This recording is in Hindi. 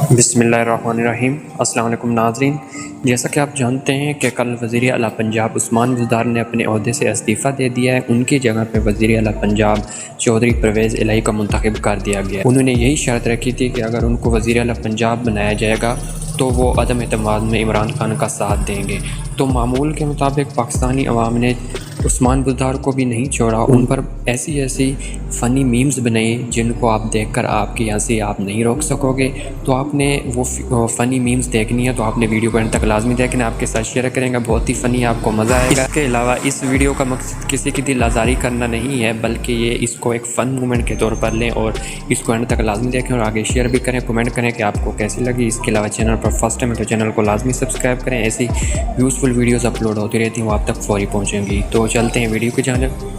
बिस्मिल्लाहिर्रहमानिर्रहीम। अस्सलाम वालेकुम नाज़रीन, जैसा कि आप जानते हैं कि कल वज़ीर आला पंजाब उस्मान बुज़दार ने अपने ओहदे से इस्तीफ़ा दे दिया है। उनकी जगह पे वज़ीर आला पंजाब चौधरी परवेज़ इलाही को मुंतखब कर दिया गया है। उन्होंने यही शर्त रखी थी कि अगर उनको वज़ीर आला पंजाब बनाया जाएगा तो वो अदम एतमाद में इमरान खान का साथ देंगे। तो मामूल के मुताबिक पाकिस्तानी अवाम ने उस्मान बुज़दार को भी नहीं छोड़ा। उन पर ऐसी ऐसी फ़नी मीम्स बनाई जिनको आप देखकर आपकी हंसी आप नहीं रोक सकोगे। तो आपने वो फ़नी मीम्स देखनी है तो आपने वीडियो को अंत तक लाजमी देखना, आपके साथ शेयर करेंगे, बहुत ही फ़नी, आपको मज़ा आएगा। इसके अलावा इस वीडियो का मकसद किसी की दिल आज़ारी करना नहीं है, बल्कि ये इसको एक फ़न मोमेंट के तौर पर लें और इसको अंत तक लाजमी देखें और आगे शेयर भी करें, कमेंट करें कि आपको कैसी लगी। इसके अलावा चैनल पर फर्स्ट टाइम है तो चैनल को लाजमी सब्सक्राइब करें। ऐसी यूज़फुल वीडियोज़ अपलोड होती रहती हैं, वो आप तक फौरी पहुँचेंगी। तो चलते हैं वीडियो की जानिब।